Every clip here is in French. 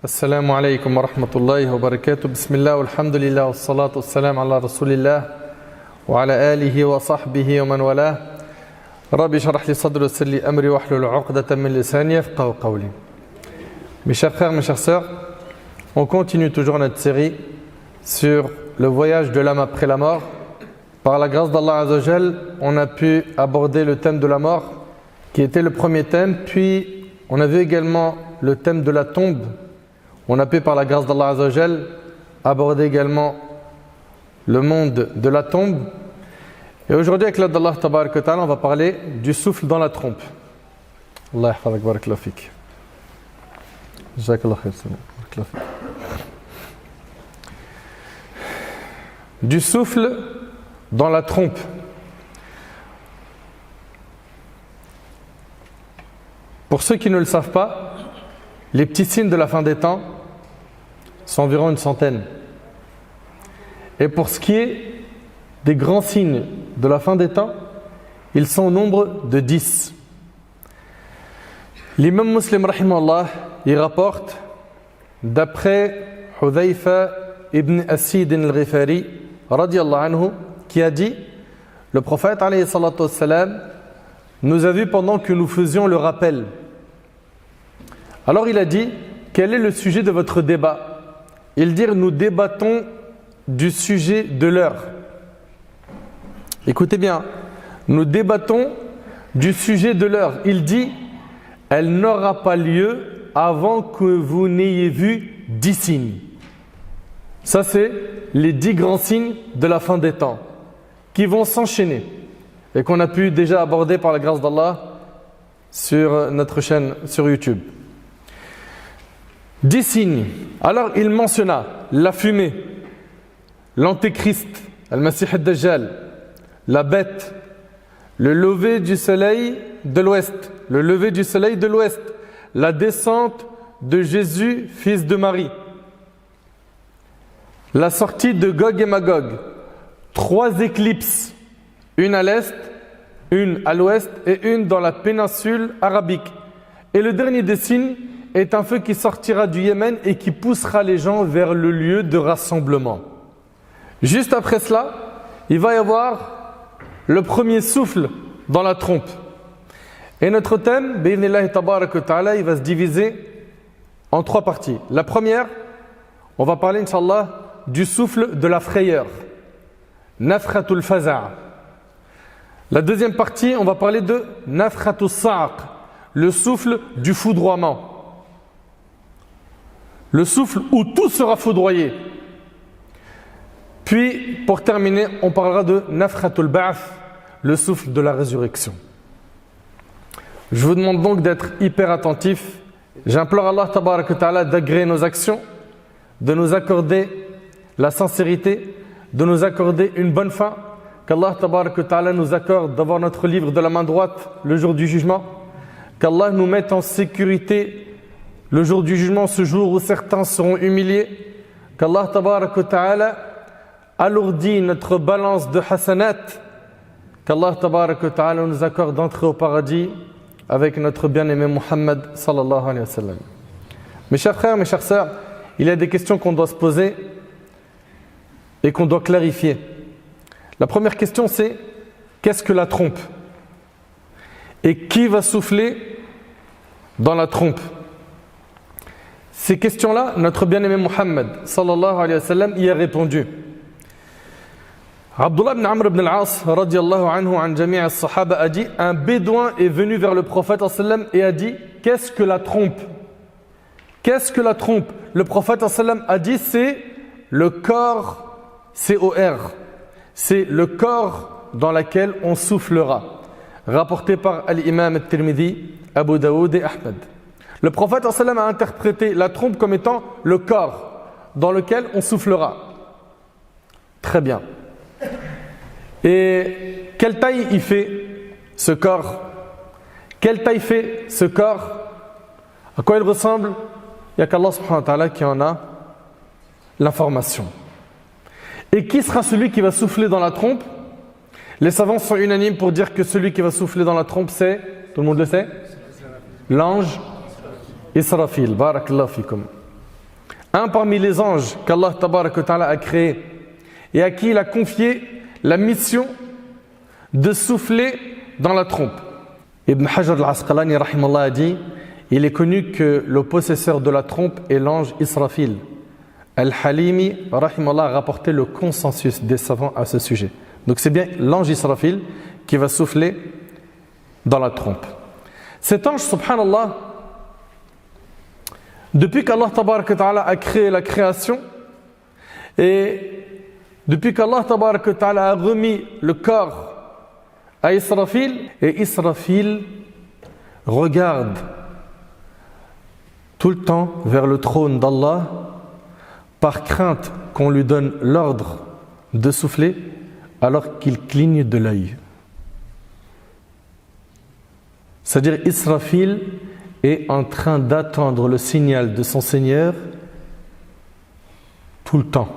Assalamu alaikum wa rahmatullahi wa barakatuh. Bismillah, alhamdulillah, wa salatu wa salam ala rasulillah wa ala alihi wa sahbihi wa man wala. Rabbi sharah li sadri wa salli amri wa hlul uqdatan min lisani yafqahu qawli. Mes chers frères, mes chères sœurs, on continue toujours notre série sur le voyage de l'âme après la mort. Par la grâce d'Allah Azza wa Jal, on a pu aborder le thème de la mort qui était le premier thème, puis on a vu également le thème de la tombe. On a pu, par la grâce d'Allah Azza wa Jal, aborder également le monde de la tombe. Et aujourd'hui, avec l'aide d'Allah Tabarak wa Ta'ala, on va parler du souffle dans la trompe. Allah yahfazak, barakallahu fik. Jazakallahu khair, barakallahu fik. Du souffle dans la trompe. Pour ceux qui ne le savent pas, les petits signes de la fin des temps sont environ une centaine. Et pour ce qui est des grands signes de la fin des temps, ils sont au nombre de 10. L'imam Muslim rahimahullah, il rapporte d'après Hudhayfa ibn Asid al-Ghifari radiyallahu anhu, qui a dit: le prophète alayhi salatu wassalam nous a vus pendant que nous faisions le rappel. Alors il a dit: quel est le sujet de votre débat? Ils dirent: nous débattons du sujet de l'heure. Écoutez bien, nous débattons du sujet de l'heure. Il dit: elle n'aura pas lieu avant que vous n'ayez vu 10 signes. Ça, c'est les 10 grands signes de la fin des temps qui vont s'enchaîner et qu'on a pu déjà aborder par la grâce d'Allah sur notre chaîne sur YouTube. 10 signes. Alors il mentionna la fumée, l'antéchrist, al-Masih ad-Dajjal, la bête, le lever du soleil de l'ouest, la descente de Jésus, fils de Marie, la sortie de Gog et Magog, 3 éclipses, une à l'est, une à l'ouest et une dans la péninsule arabique. Et le dernier des signes est un feu qui sortira du Yémen et qui poussera les gens vers le lieu de rassemblement. Juste après cela, il va y avoir le premier souffle dans la trompe. Et notre thème, bi'idhnillahi tabarak wa ta'ala, il va se diviser en 3 parties. La première, on va parler, Inch'Allah, du souffle de la frayeur, nafkhatul faza'. La deuxième partie, on va parler de nafkhatus sa'q, le souffle du foudroiement. Le souffle où tout sera foudroyé. Puis, pour terminer, on parlera de nafkhatul ba'th, le souffle de la résurrection. Je vous demande donc d'être hyper attentifs. J'implore Allah Tabarak wa Ta'ala d'agréer nos actions, de nous accorder la sincérité, de nous accorder une bonne fin, qu'Allah Tabarak wa Ta'ala nous accorde d'avoir notre livre de la main droite le jour du jugement, qu'Allah nous mette en sécurité le jour du jugement, ce jour où certains seront humiliés, qu'Allah Tabarak wa Ta'ala alourdit notre balance de hasanat, qu'Allah Tabarak wa Ta'ala nous accorde d'entrer au paradis avec notre bien-aimé Muhammad sallallahu alayhi wa sallam. Mes chers frères, mes chères sœurs, il y a des questions qu'on doit se poser et qu'on doit clarifier. La première question, c'est: qu'est-ce que la trompe? Et qui va souffler dans la trompe? Ces questions-là, notre bien-aimé Muhammad sallallahu alayhi wa sallam y a répondu. Abdullah ibn Amr ibn al-As radiyallahu anhu an jami' as-sahaba a dit: un bédouin est venu vers le prophète sallam et a dit: qu'est-ce que la trompe? Qu'est-ce que la trompe? Le prophète sallam a dit: c'est le corps, C-O-R, c'est le corps dans lequel on soufflera. Rapporté par l'imam al-Tirmidhi, Abu Daoud et Ahmed. Le prophète sallam a interprété la trompe comme étant le corps dans lequel on soufflera. Très bien. Et quelle taille il fait ce corps? Quelle taille fait ce corps? À quoi il ressemble? Il n'y a qu'Allah subhanahu wa ta'ala qui en a l'information. Et qui sera celui qui va souffler dans la trompe? Les savants sont unanimes pour dire que celui qui va souffler dans la trompe, c'est, tout le monde le sait, l'ange Israfil. Barakallahu fikum. un parmi les anges qu'Allah Tabarak wa Ta'ala a créé et à qui il a confié la mission de souffler dans la trompe. Ibn Hajar al-Asqalani rahimallah a dit, il est connu que le possesseur de la trompe est l'ange Israfil. Al-Halimi rahimallah a rapporté le consensus des savants à ce sujet. Donc c'est bien l'ange Israfil qui va souffler dans la trompe. Cet ange, subhanallah, depuis qu'Allah Tabarak wa Ta'ala a créé la création et depuis qu'Allah Tabarak wa Ta'ala a remis le corps à Israfil, et Israfil regarde tout le temps vers le trône d'Allah par crainte qu'on lui donne l'ordre de souffler alors qu'il cligne de l'œil. C'est-à-dire Israfil est en train d'attendre le signal de son Seigneur tout le temps.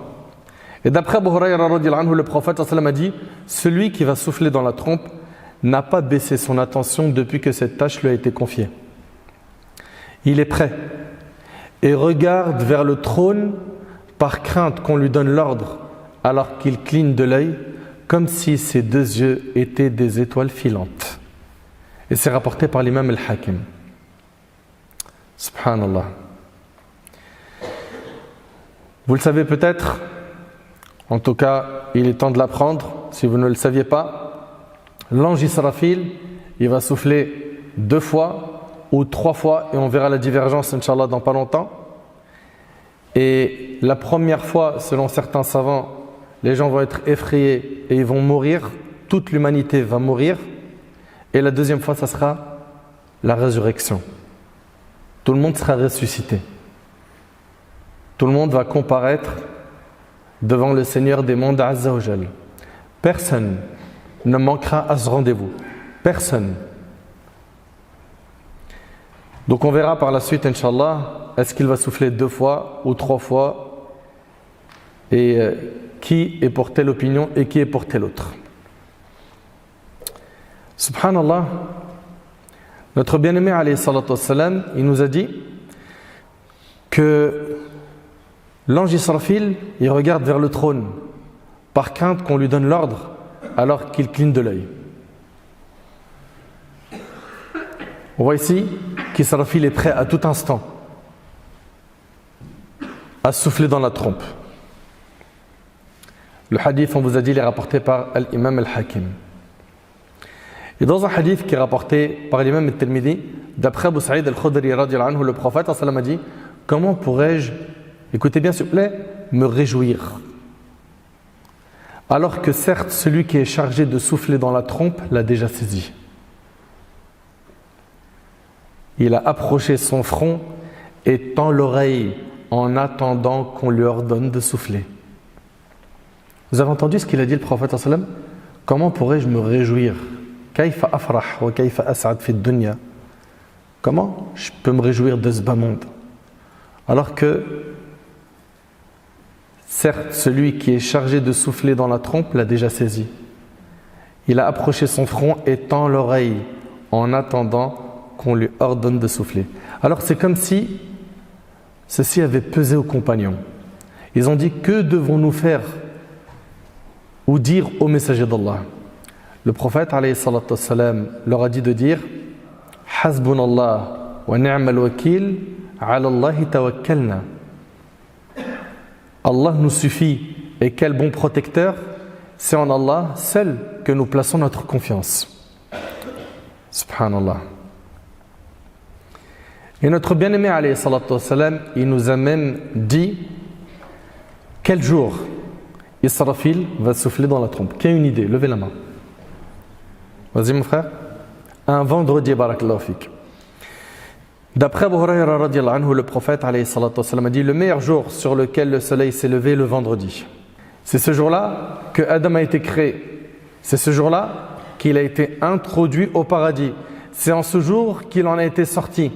Et d'après Abu Hurayra radhiyallahu anhu, le prophète a dit, celui qui va souffler dans la trompe n'a pas baissé son attention depuis que cette tâche lui a été confiée. Il est prêt et regarde vers le trône par crainte qu'on lui donne l'ordre alors qu'il cligne de l'œil comme si ses deux yeux étaient des étoiles filantes. Et c'est rapporté par l'imam al-Hakim. Subhanallah. Vous le savez peut-être, en tout cas, il est temps de l'apprendre, si vous ne le saviez pas, l'ange Israfil, il va souffler 2 fois ou 3 fois, et on verra la divergence, Inch'Allah, dans pas longtemps. Et la première fois, selon certains savants, les gens vont être effrayés et ils vont mourir, toute l'humanité va mourir. Et la deuxième fois, ça sera la résurrection. Tout le monde sera ressuscité. Tout le monde va comparaître devant le Seigneur des mondes Azza wa Jal. Personne ne manquera à ce rendez-vous. Personne. Donc on verra par la suite, Inch'Allah, est-ce qu'il va souffler 2 fois ou 3 fois et qui est pour telle opinion et qui est pour telle autre. Subhanallah, notre bien-aimé alayhi salatu wassalam, il nous a dit que l'ange Israfil, il regarde vers le trône par crainte qu'on lui donne l'ordre alors qu'il cligne de l'œil. On voit ici qu'Israfil est prêt à tout instant à souffler dans la trompe. Le hadith, on vous a dit, il est rapporté par l'imam al-Hakim. Et dans un hadith qui est rapporté par l'imam al-Tirmidhi, d'après Abu Sa'id al-Khudri radhiyallahu anhu, le prophète a dit, comment pourrais-je, écoutez bien s'il vous plaît, me réjouir alors que certes celui qui est chargé de souffler dans la trompe l'a déjà saisi. Il a approché son front et tend l'oreille en attendant qu'on lui ordonne de souffler. Vous avez entendu ce qu'il a dit le prophète sallam? Comment pourrais-je me réjouir? Kayfa afrah wa kayfa as'ad fi dunya? Comment je peux me réjouir de ce bas monde? Alors que certes, celui qui est chargé de souffler dans la trompe l'a déjà saisi. Il a approché son front et tend l'oreille en attendant qu'on lui ordonne de souffler. Alors c'est comme si ceci avait pesé aux compagnons. Ils ont dit, que devons-nous faire ou dire au messager d'Allah? Le prophète alayhi salatu wassalam leur a dit de dire, Hasbunallah wa ni'mal wakil, ala Allahi tawakkalna. Allah nous suffit et quel bon protecteur, c'est en Allah seul que nous plaçons notre confiance. Subhanallah. Et notre bien-aimé alayhi salatu wassalam, il nous a même dit quel jour Israfil va souffler dans la trompe. Qui a une idée? Levez la main. Vas-y mon frère. Un vendredi, barakallahu fik. D'après Abu Hurayra radhiyallahu anhu, le prophète alayhi salatu wassalam a dit, le meilleur jour sur lequel le soleil s'est levé, le vendredi. C'est ce jour-là que Adam a été créé. C'est ce jour-là qu'il a été introduit au paradis. C'est en ce jour qu'il en a été sorti.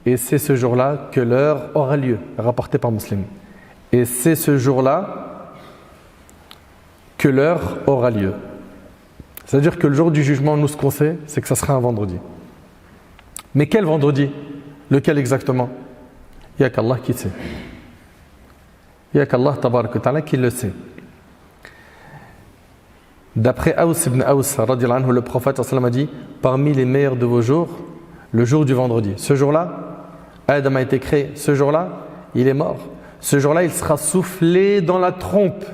Et c'est ce jour-là que l'heure aura lieu, rapporté par Muslim. Et c'est ce jour-là que l'heure aura lieu. C'est-à-dire que le jour du jugement, nous ce qu'on sait, c'est que ça sera un vendredi. Mais quel vendredi? Lequel exactement? Il n'y a qu'Allah qui sait. Il n'y a qu'Allah tabarak wa ta'ala qui le sait. D'après Aws ibn Aws, radiallahu anhu, le prophète a dit, parmi les meilleurs de vos jours, le jour du vendredi. Ce jour-là, Adam a été créé. Ce jour-là, il est mort. Ce jour-là, il sera soufflé dans la trompe.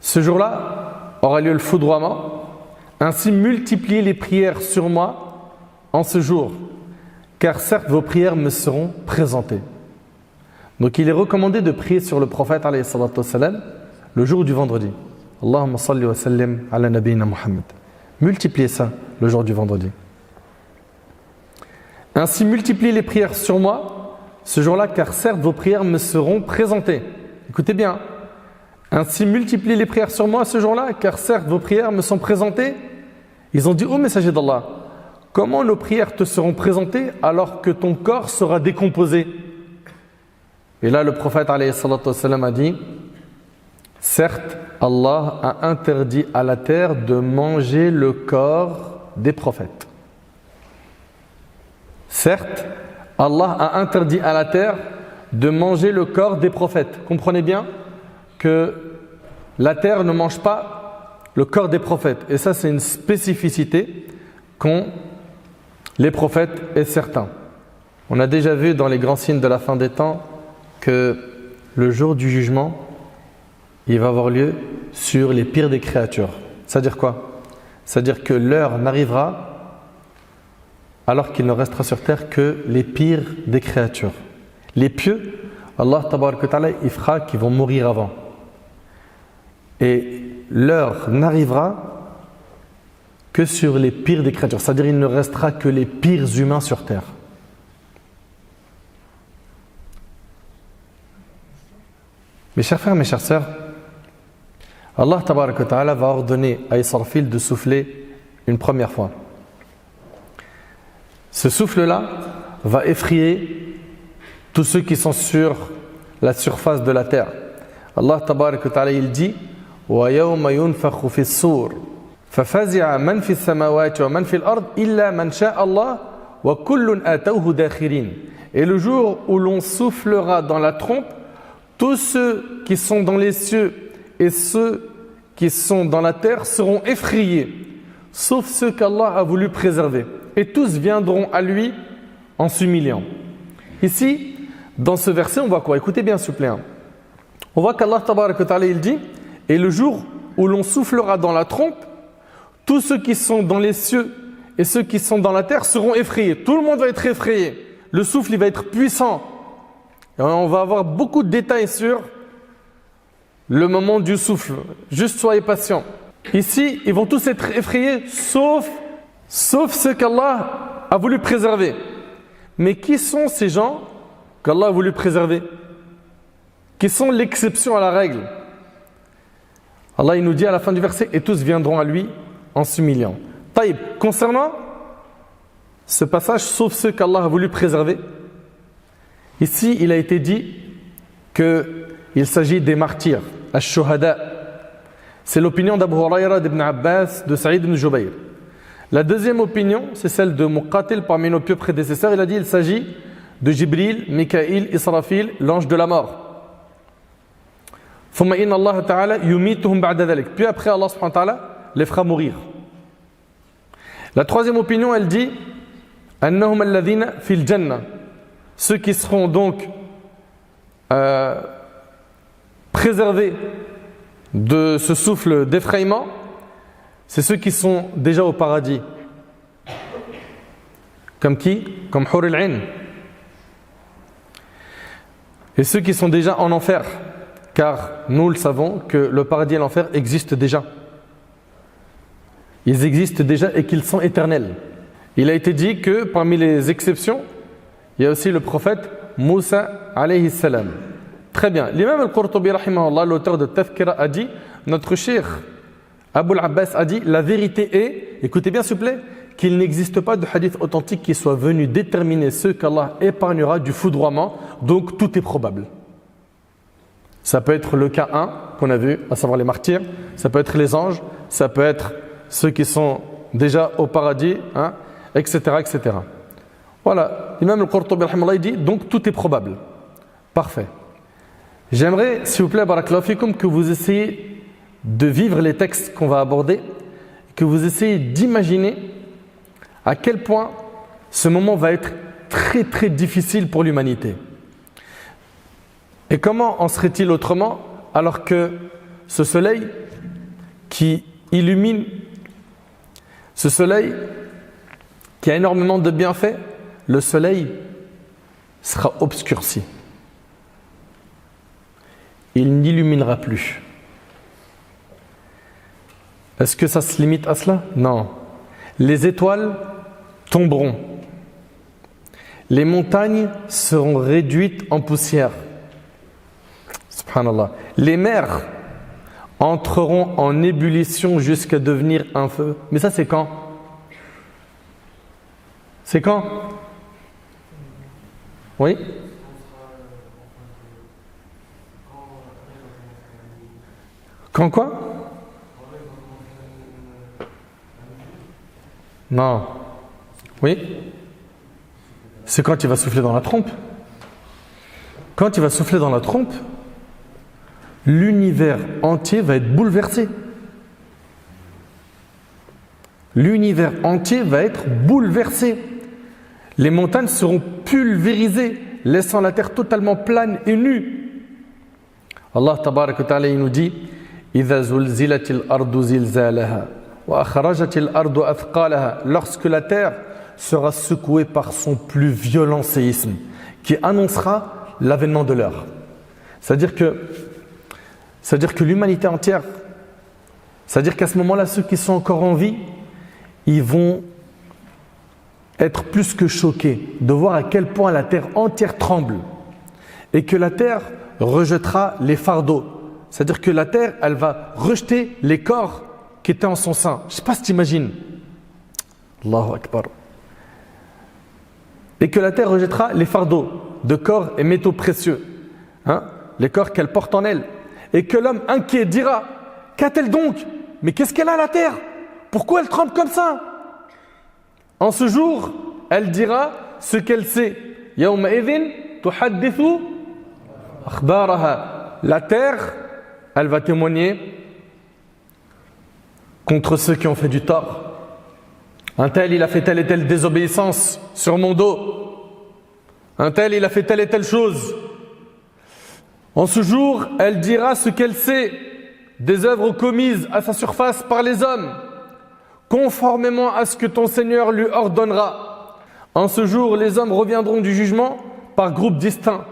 Ce jour-là, aura lieu le foudroiement. Ainsi, multipliez les prières sur moi en ce jour, car certes, vos prières me seront présentées. Donc, il est recommandé de prier sur le prophète, alayhi salatu wassalam, le jour du vendredi. Allahumma salli wa sallim ala nabiyina Muhammad. Multipliez ça le jour du vendredi. Ainsi, multipliez les prières sur moi ce jour-là, car certes, vos prières me seront présentées. Écoutez bien. Ainsi, multipliez les prières sur moi ce jour-là, car certes, vos prières me sont présentées. Ils ont dit, ô messager d'Allah, comment nos prières te seront présentées alors que ton corps sera décomposé? Et là, le prophète alayhi salatu wassalam a dit, certes, Allah a interdit à la terre de manger le corps des prophètes. Certes, Allah a interdit à la terre de manger le corps des prophètes. Comprenez bien que la terre ne mange pas le corps des prophètes. Et ça, c'est une spécificité qu'ont les prophètes et certains. On a déjà vu dans les grands signes de la fin des temps que le jour du jugement, il va avoir lieu sur les pires des créatures. C'est-à-dire quoi? C'est-à-dire que l'heure n'arrivera alors qu'il ne restera sur terre que les pires des créatures. Les pieux, Allah tabaraka wa ta'ala, il fera qu'ils vont mourir avant. Et l'heure n'arrivera que sur les pires des créatures. C'est-à-dire qu'il ne restera que les pires humains sur terre. Mes chers frères, mes chères sœurs, Allah tabaraka wa ta'ala va ordonner à Israfil de souffler une première fois. Ce souffle-là va effrayer tous ceux qui sont sur la surface de la terre. Allah tabaraka wa ta'ala, il dit وَيَوْمَ يُنْفَخُ فِي الصُّورِ فَفَزِعَ مَنْ فِي السَّمَاوَاتِ وَمَنْ فِي الْأَرْضِ إِلَّا مَنْ شَاءَ اللَّهُ وَكُلٌّ آتَوْهُ دَاخِرِينَ. Et le jour où l'on soufflera dans la trompe, tous ceux qui sont dans les cieux et ceux qui sont dans la terre seront effrayés, sauf ceux qu'Allah a voulu préserver. Et tous viendront à lui en s'humiliant. Ici, dans ce verset, on voit quoi? Écoutez bien, s'il vous plaît. On voit qu'Allah tabaraka wa ta'ala, il dit, et le jour où l'on soufflera dans la trompe, tous ceux qui sont dans les cieux et ceux qui sont dans la terre seront effrayés. Tout le monde va être effrayé. Le souffle, il va être puissant. Et on va avoir beaucoup de détails sur le moment du souffle. Juste soyez patients. Ici, ils vont tous être effrayés, sauf ceux qu'Allah a voulu préserver. Mais qui sont ces gens qu'Allah a voulu préserver? Qui sont l'exception à la règle? Allah, il nous dit à la fin du verset, et tous viendront à lui en s'humiliant. Taïb, concernant ce passage, sauf ceux qu'Allah a voulu préserver, ici, il a été dit qu'il s'agit des martyrs, ash-shuhada. C'est l'opinion d'Abu Hurayra, d'Ibn Abbas, de Saïd ibn Jubayr. La deuxième opinion, c'est celle de Muqatil parmi nos pieux prédécesseurs. Il a dit qu'il s'agit de Jibril, Mikaïl, Israfil, l'ange de la mort. Puis après, Allah subhanahu wa ta'ala les fera mourir. La troisième opinion, elle dit annahum alladhina fil jannah, ceux qui seront donc préservés de ce souffle d'effrayement, c'est ceux qui sont déjà au paradis. Comme qui? Comme Hur al-Ain. Et ceux qui sont déjà en enfer, car nous le savons que le paradis et l'enfer existent déjà. Ils existent déjà et qu'ils sont éternels. Il a été dit que parmi les exceptions, il y a aussi le prophète Moussa alayhi salam. Très bien. L'imam al-Qurtubi rahimahullah, l'auteur de Tafkira, a dit, notre cheikh Abu al-Abbas a dit, la vérité est, écoutez bien s'il vous plaît, qu'il n'existe pas de hadith authentique qui soit venu déterminer ceux qu'Allah épargnera du foudroiement, donc tout est probable. Ça peut être le cas 1 qu'on a vu, à savoir les martyrs, ça peut être les anges, ça peut être ceux qui sont déjà au paradis, etc., etc. Voilà, l'imam al-Qurtubi rahimahullah dit, donc tout est probable. Parfait. J'aimerais, s'il vous plaît, barakallahu fikum, que vous essayez de vivre les textes qu'on va aborder, que vous essayez d'imaginer à quel point ce moment va être très très difficile pour l'humanité. Et comment en serait-il autrement alors que ce soleil qui illumine, ce soleil qui a énormément de bienfaits, le soleil sera obscurci. Il n'illuminera plus. Est-ce que ça se limite à cela? Non. Les étoiles tomberont. Les montagnes seront réduites en poussière. Subhanallah. Les mers entreront en ébullition jusqu'à devenir un feu. Mais ça, c'est quand? C'est quand? Oui? Quand quoi? Non. Oui? C'est quand il va souffler dans la trompe. Quand il va souffler dans la trompe, l'univers entier va être bouleversé. L'univers entier va être bouleversé. Les montagnes seront pulvérisées, laissant la terre totalement plane et nue. Allah tabarak wa ta'ala nous dit إِذَا زُلْزِلَتِ الْأَرْضُ زِلْزَالَهَا وَأَخْرَجَتِ الْأَرْضُ أَثْقَالَهَا. Lorsque la terre sera secouée par son plus violent séisme, qui annoncera l'avènement de l'heure. C'est-à-dire que l'humanité entière, c'est-à-dire qu'à ce moment-là, ceux qui sont encore en vie, ils vont être plus que choqués de voir à quel point la terre entière tremble et que la terre rejettera les fardeaux. C'est-à-dire que la terre, elle va rejeter les corps qui étaient en son sein. Je ne sais pas si tu imagines. Allahu Akbar. Et que la terre rejettera les fardeaux de corps et métaux précieux. Les corps qu'elle porte en elle. Et que l'homme inquiet dira: qu'a-t-elle donc? Mais qu'est-ce qu'elle a la terre? Pourquoi elle tremble comme ça? En ce jour, elle dira ce qu'elle sait. Yawma idhin tuhaddithu akhbaraha. La terre, elle va témoigner contre ceux qui ont fait du tort. Un tel, il a fait telle et telle désobéissance sur mon dos. Un tel, il a fait telle et telle chose. En ce jour, elle dira ce qu'elle sait des œuvres commises à sa surface par les hommes, conformément à ce que ton Seigneur lui ordonnera. En ce jour, les hommes reviendront du jugement par groupes distincts,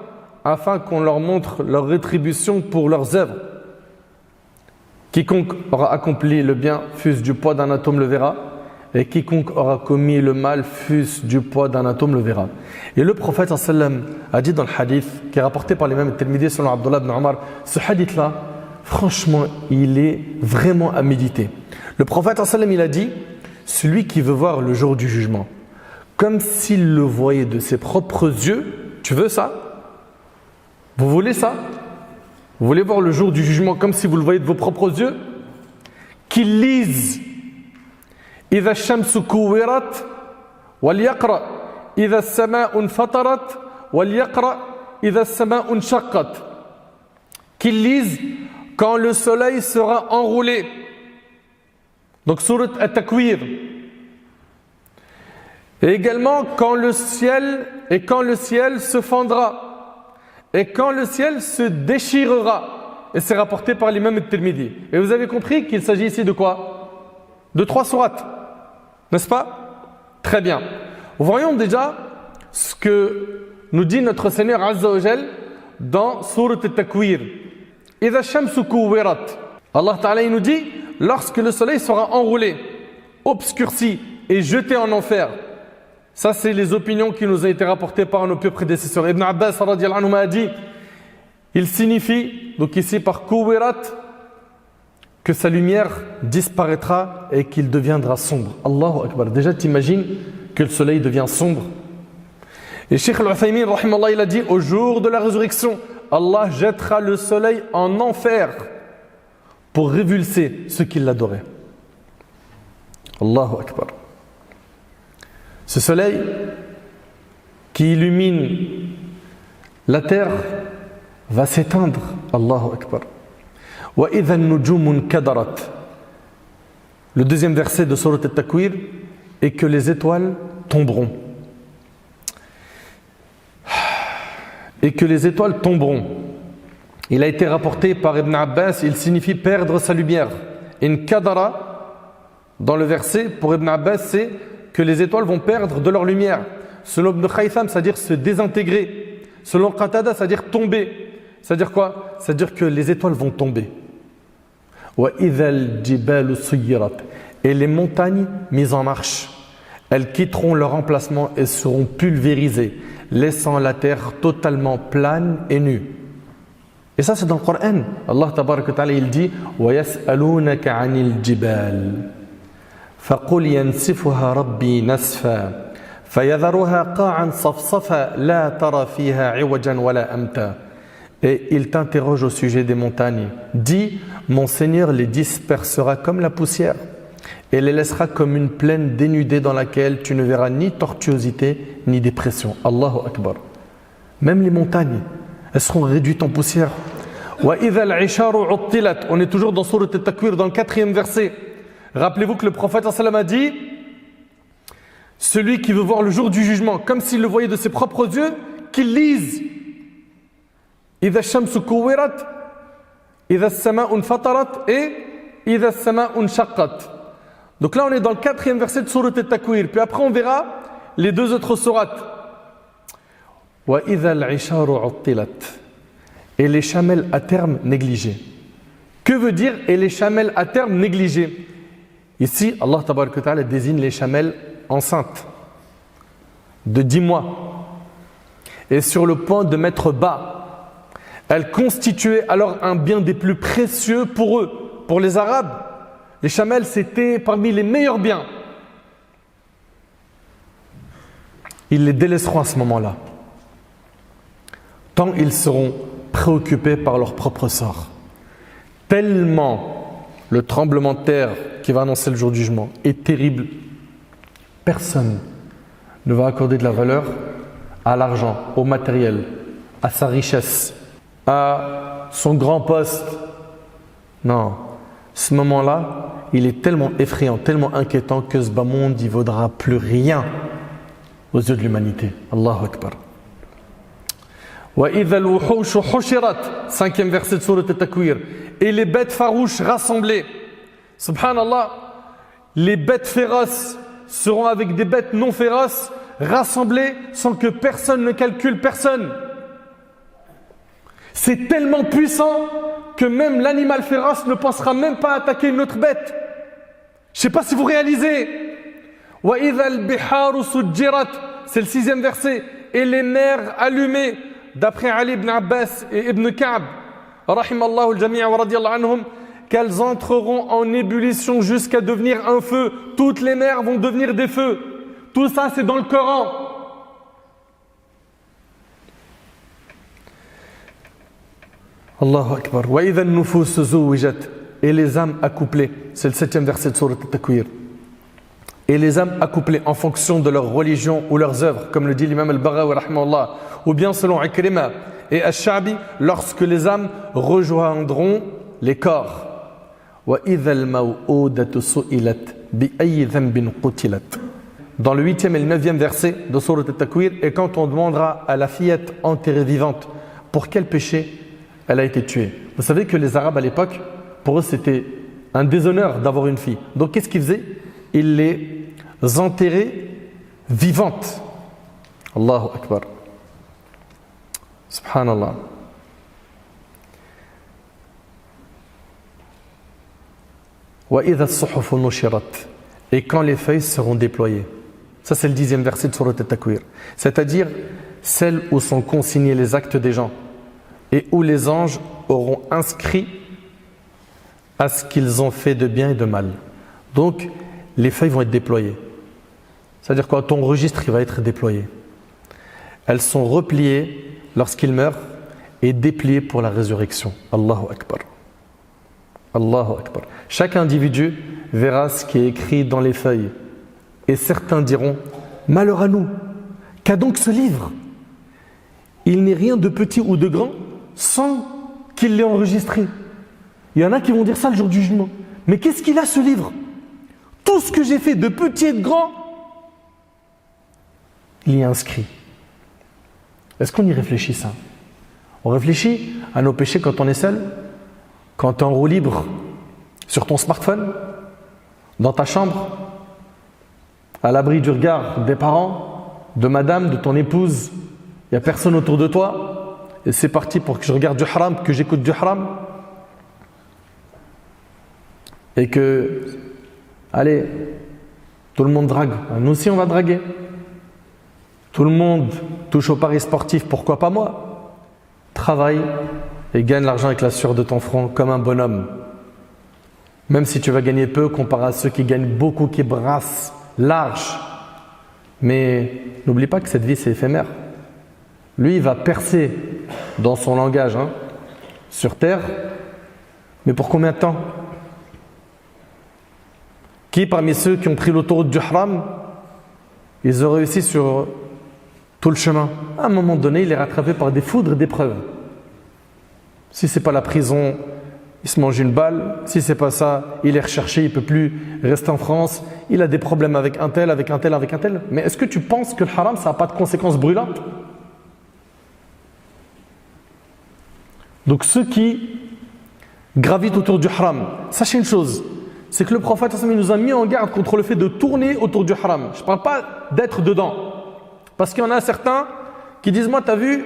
afin qu'on leur montre leur rétribution pour leurs œuvres. Quiconque aura accompli le bien, fût-ce du poids d'un atome, le verra. Et quiconque aura commis le mal, fût-ce du poids d'un atome, le verra. Et le prophète sallam a dit dans le hadith, qui est rapporté par l'imam al-Tirmidhi selon Abdullah ibn Omar, ce hadith-là, franchement, il est vraiment à méditer. Le prophète sallam, il a dit, celui qui veut voir le jour du jugement, comme s'il le voyait de ses propres yeux, tu veux ça? Vous voulez ça? Vous voulez voir le jour du jugement comme si vous le voyez de vos propres yeux? Qu'il lise إذا الشمس كورت وليقرأ إذا السماء انفطرت وليقرأ إذا السماء انشقت. Qu'il lise quand le soleil sera enroulé. Donc sourate At-Takwir. Et également quand le ciel se fendra et quand le ciel se déchirera. Et c'est rapporté par l'imam al-Tirmidhi. Et vous avez compris qu'il s'agit ici de quoi? De 3 sourates. N'est-ce pas? Très bien. Voyons déjà ce que nous dit notre Seigneur Azza wa Jal dans Sourate At-Takwir. Idha shamsu kuwirat. Allah Ta'ala il nous dit, lorsque le soleil sera enroulé, obscurci et jeté en enfer. Ça, c'est les opinions qui nous ont été rapportées par nos pieux prédécesseurs. Ibn Abbas radiyallahu anhu a dit, il signifie, donc ici par kuwirat, que sa lumière disparaîtra et qu'il deviendra sombre. Allahu Akbar. Déjà, t'imagines que le soleil devient sombre. Et Cheikh Al-Uthaymin, rahimallah, il a dit, au jour de la résurrection, Allah jettera le soleil en enfer pour révulser ceux qui l'adoraient. Allahu Akbar. Ce soleil qui illumine la terre va s'éteindre. Allahu Akbar. Wa idha an-nujumu kadarat. Le deuxième verset de Surat At-Takwir est que les étoiles tomberont. Et que les étoiles tomberont. Il a été rapporté par Ibn Abbas, il signifie perdre sa lumière. In kadara, dans le verset, pour Ibn Abbas, c'est que les étoiles vont perdre de leur lumière. Selon Ibn Khaytham, c'est-à-dire se désintégrer. Selon Qatada, c'est-à-dire tomber. C'est-à-dire quoi? C'est-à-dire que les étoiles vont tomber. Wa idhal jibalu suyirat. Et les montagnes mises en marche, elles quitteront leur emplacement et seront pulvérisées, laissant la terre totalement plane et nue. Et ça c'est dans le Coran. Allah tabarak wa ta'ala il dit wa yas'alunaka 'anil jibal faqul yansifuha rabbi nasfa fayadharuha qa'an safsafa la tara fiha 'iwajan wala amta. Et il t'interroge au sujet des montagnes. Dis, mon Seigneur les dispersera comme la poussière et les laissera comme une plaine dénudée dans laquelle tu ne verras ni tortuosité ni dépression. Allahu Akbar. Même les montagnes, elles seront réduites en poussière. Wa idha al-'isharu 'uttilat. On est toujours dans Surat At-Takwir, dans le 4e verset. Rappelez-vous que le prophète sallallahu alayhi wa sallam a dit, celui qui veut voir le jour du jugement comme s'il le voyait de ses propres yeux, qu'il lise إذا الشمس كورت إذا السماء انفطرت et إذا السماء انشقت. Donc là on est dans le 4e verset de Surat At-Takwir. Puis après on verra les deux autres sourates. وإذا العشار عطلت. Et les chamelles à terme négligées. Que veut dire et les chamelles à terme négligées? Ici Allah tabaraka wa ta'ala désigne les chamelles enceintes de 10 mois et sur le point de mettre bas. Elles constituaient alors un bien des plus précieux pour eux. Pour les Arabes, les chamelles, c'était parmi les meilleurs biens. Ils les délaisseront à ce moment-là. Tant ils seront préoccupés par leur propre sort. Tellement le tremblement de terre qui va annoncer le jour du jugement est terrible. Personne ne va accorder de la valeur à l'argent, au matériel, à sa richesse, à son grand poste. Non, ce moment-là, il est tellement effrayant, tellement inquiétant que ce bas monde, il ne vaudra plus rien aux yeux de l'humanité. Allahu Akbar. Wa idha al-wuhushu hushirat, 5e verset de Surat At-Takwir. Et les bêtes farouches rassemblées. Subhanallah, les bêtes féroces seront avec des bêtes non féroces rassemblées sans que personne ne calcule personne. C'est tellement puissant que même l'animal féroce ne pensera même pas attaquer une autre bête. Je ne sais pas si vous réalisez. Wa idha al-biharu sujjirat, c'est le 6e verset. Et les mers allumées, d'après Ali ibn Abbas et Ibn Ka'b, rahimallahu al-jami' wa radiyallahu anhum, qu'elles entreront en ébullition jusqu'à devenir un feu. Toutes les mers vont devenir des feux. Tout ça, c'est dans le Coran. Allahu Akbar. Wa idha an-nufus zuwijat. Et les âmes accouplées. C'est le 7e verset de Surat At-Takwir. Et les âmes accouplées en fonction de leur religion ou leurs œuvres, comme le dit l'imam al-Baghawi rahimahullah, ou bien selon Ikrima et Ash-Sha'bi, lorsque les âmes rejoindront les corps. Wa idha al-maw'udatu su'ilat bi ayyi dhanbin qutilat. Dans le 8e et le 9e verset de Surat At-Takwir, et quand on demandera à la fillette enterrée vivante pour quel péché elle a été tuée. Vous savez que les Arabes à l'époque, pour eux c'était un déshonneur d'avoir une fille. Donc qu'est-ce qu'ils faisaient? Ils les enterraient vivantes. Allahu Akbar. Subhanallah. Wa idha as-suhufu nushirat. Et quand les feuilles seront déployées. Ça c'est le 10e verset de Surat At-Takwir. C'est-à-dire celles où sont consignés les actes des gens et où les anges auront inscrit à ce qu'ils ont fait de bien et de mal. Donc, les feuilles vont être déployées. C'est-à-dire que ton registre il va être déployé. Elles sont repliées lorsqu'ils meurent et dépliées pour la résurrection. Allahu Akbar. Allahu Akbar. Chaque individu verra ce qui est écrit dans les feuilles. Et certains diront, malheur à nous, qu'a donc ce livre? Il n'est rien de petit ou de grand, sans qu'il l'ait enregistré. Il y en a qui vont dire ça le jour du jugement. Mais qu'est-ce qu'il a ce livre? Tout ce que j'ai fait de petit et de grand, il y est inscrit. Est-ce qu'on y réfléchit ça? On réfléchit à nos péchés quand on est seul, quand tu es en roue libre sur ton smartphone, dans ta chambre, à l'abri du regard des parents, de madame, de ton épouse, il n'y a personne autour de toi, et c'est parti pour que je regarde du haram, que j'écoute du haram, et que, allez, tout le monde drague, nous aussi on va draguer. Tout le monde touche au paris sportif, pourquoi pas moi? Travaille et gagne l'argent avec la sueur de ton front comme un bonhomme. Même si tu vas gagner peu comparé à ceux qui gagnent beaucoup, qui brassent large. Mais n'oublie pas que cette vie c'est éphémère. Lui il va percer dans son langage sur terre, mais pour combien de temps? Qui parmi ceux qui ont pris l'autoroute du haram, ils ont réussi sur tout le chemin? À un moment donné, il est rattrapé par des foudres d'épreuves. Si ce n'est pas la prison, il se mange une balle. Si ce n'est pas ça, il est recherché, il ne peut plus rester en France. Il a des problèmes avec un tel, avec un tel, avec un tel. Mais est-ce que tu penses que le haram, ça n'a pas de conséquences brûlantes? Donc ceux qui gravitent autour du haram, sachez une chose, c'est que le prophète nous a mis en garde contre le fait de tourner autour du haram. Je ne parle pas d'être dedans. Parce qu'il y en a certains qui disent, moi, t'as vu,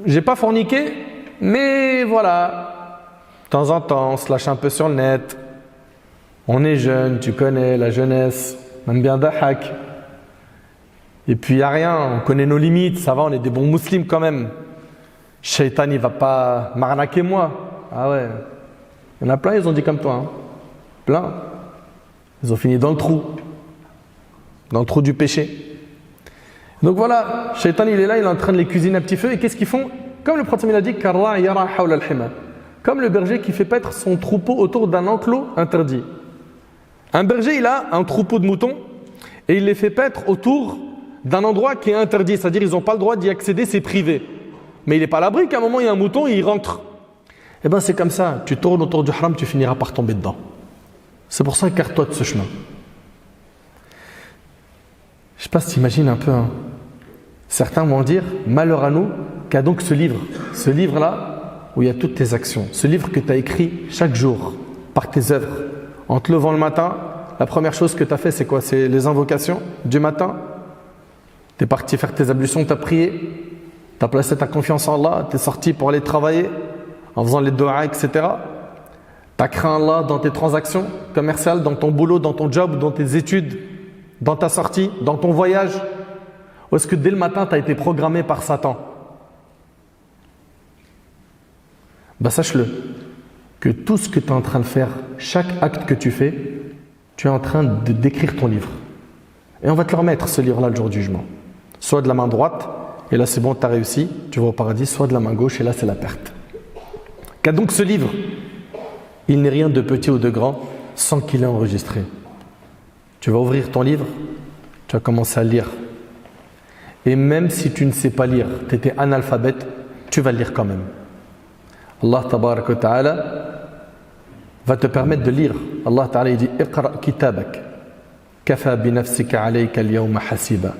j'ai pas forniqué, mais voilà, de temps en temps, on se lâche un peu sur le net. On est jeune, tu connais la jeunesse, on aime bien dahak. Et puis il n'y a rien, on connaît nos limites, ça va, on est des bons musulmans quand même. Shaitan, il va pas m'arnaquer moi. Ah ouais, il y en a plein, ils ont dit comme toi. Plein. Ils ont fini dans le trou du péché. Donc voilà, Shaitan il est là, il est en train de les cuisiner à petit feu. Et qu'est-ce qu'ils font? Comme le prophète a dit, comme le berger qui fait paître son troupeau autour d'un enclos interdit. Un berger il a un troupeau de moutons et il les fait paître autour d'un endroit qui est interdit, c'est-à-dire ils n'ont pas le droit d'y accéder, c'est privé. Mais il n'est pas à l'abri qu'à un moment il y a un mouton et il rentre. Eh bien c'est comme ça, tu tournes autour du haram, tu finiras par tomber dedans. C'est pour ça, écarte-toi de ce chemin. Je ne sais pas si tu imagines un peu. Certains vont dire, malheur à nous, qu'a donc ce livre-là, où il y a toutes tes actions. Ce livre que tu as écrit chaque jour, par tes œuvres. En te levant le matin, la première chose que tu as fait, c'est quoi? C'est les invocations du matin. Tu es parti faire tes ablutions, tu as prié. Tu as placé ta confiance en Allah, tu es sorti pour aller travailler, en faisant les doigts, etc. Tu as craint Allah dans tes transactions commerciales, dans ton boulot, dans ton job, dans tes études, dans ta sortie, dans ton voyage. Ou est-ce que dès le matin, tu as été programmé par Satan? Sache-le, que tout ce que tu es en train de faire, chaque acte que tu fais, tu es en train de d'écrire ton livre. Et on va te le remettre, ce livre-là, le jour du jugement. Soit de la main droite, et là c'est bon, tu as réussi, tu vas au paradis, soit de la main gauche, et là c'est la perte. Car donc ce livre, il n'est rien de petit ou de grand sans qu'il ait enregistré. Tu vas ouvrir ton livre, tu vas commencer à lire. Et même si tu ne sais pas lire, tu étais analphabète, tu vas lire quand même. Allah tabarak wa ta'ala va te permettre de lire. Allah ta'ala il dit Iqra kitabak kafa bi nafsika alayka al-yawma hasiba.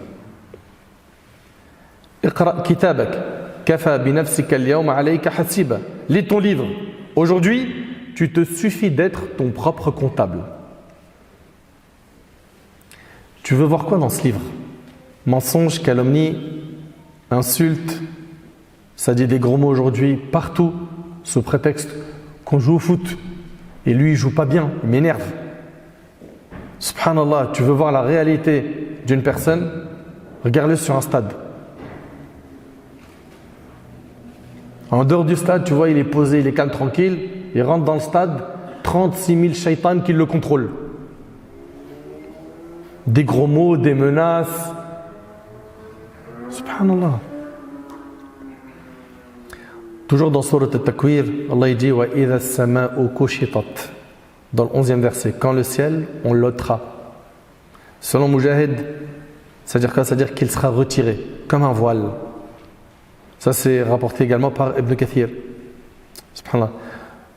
Iqra kitabak kafa bi nafsika al-yawma alayka hasiba. Lis ton livre. Aujourd'hui, tu te suffis d'être ton propre comptable. Tu veux voir quoi dans ce livre? Mensonge, calomnie, insulte, ça dit des gros mots aujourd'hui partout sous prétexte qu'on joue au foot et lui il joue pas bien, il m'énerve. Subhanallah, tu veux voir la réalité d'une personne? Regarde-le sur un stade. En dehors du stade, tu vois, il est posé, il est calme, tranquille. Il rentre dans le stade, 36 000 shaitans qui le contrôlent. Des gros mots, des menaces. Subhanallah. Toujours dans Surat Al-Takwir, Allah dit wa idha as-sama'u kushitat. Dans le 11e verset, quand le ciel, on l'ôtera. Selon Mujahid, c'est-à-dire quoi? C'est-à-dire qu'il sera retiré, comme un voile. Ça c'est rapporté également par Ibn Kathir. Subhanallah.